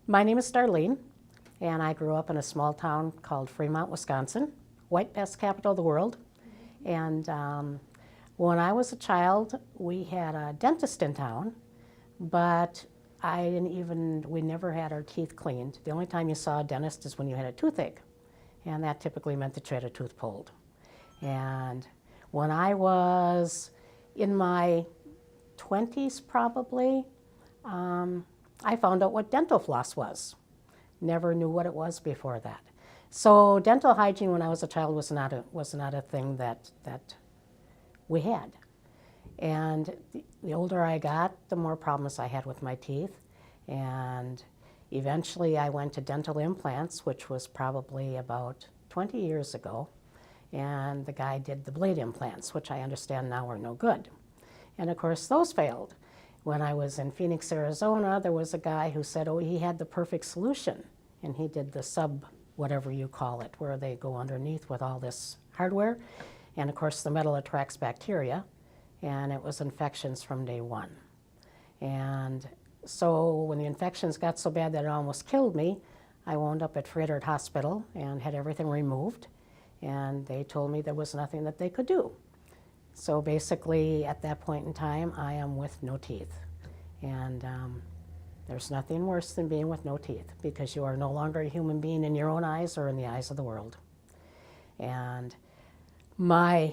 My name is Darlene, and I grew up in a small town called Fremont, Wisconsin, white pest capital of the world. And when I was a child, we had a dentist in town, but we never had our teeth cleaned. The only time you saw a dentist is when you had a toothache, and that typically meant that you had a tooth pulled. And when I was in my 20s probably, I found out what dental floss was. Never knew what it was before that. So dental hygiene when I was a child was not a thing that we had. And the older I got, the more problems I had with my teeth. And eventually I went to dental implants, which was probably about 20 years ago. And the guy did the blade implants, which I understand now are no good. And of course those failed. When I was in Phoenix, Arizona, there was a guy who said, oh, he had the perfect solution. And he did the sub, whatever you call it, where they go underneath with all this hardware. And of course the metal attracts bacteria, and it was infections from day one. And so when the infections got so bad that it almost killed me, I wound up at Frederick Hospital and had everything removed. And they told me there was nothing that they could do. So basically, at that point in time, I am with no teeth. And there's nothing worse than being with no teeth, because you are no longer a human being in your own eyes or in the eyes of the world. And my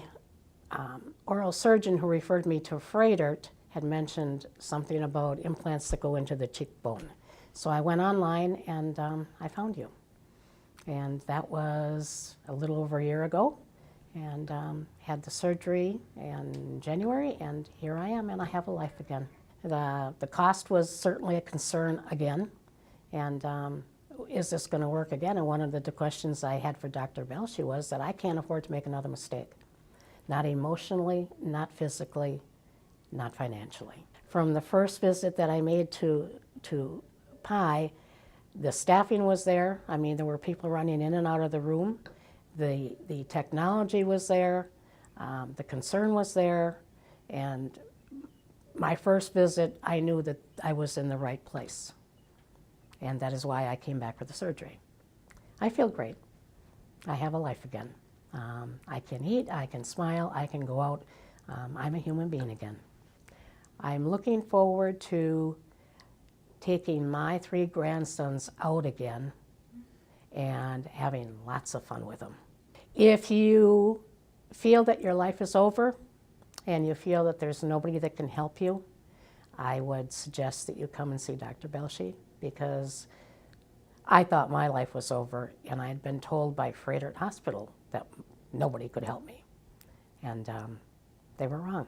oral surgeon who referred me to Frederick had mentioned something about implants that go into the cheekbone. So I went online and I found you. And that was a little over a year ago. And had the surgery in January, and here I am, and I have a life again. The cost was certainly a concern again, and is this going to work again? And one of the questions I had for Dr. Balshi was that I can't afford to make another mistake. Not emotionally, not physically, not financially. From the first visit that I made to Pi, the staffing was there. I mean, there were people running in and out of the room. The technology was there, the concern was there, and my first visit, I knew that I was in the right place. And that is why I came back for the surgery. I feel great. I have a life again. I can eat, I can smile, I can go out. I'm a human being again. I'm looking forward to taking my 3 grandsons out again and having lots of fun with them. If you feel that your life is over and you feel that there's nobody that can help you, I would suggest that you come and see Dr. Balshi, because I thought my life was over, and I had been told by Frederick Hospital that nobody could help me. And they were wrong.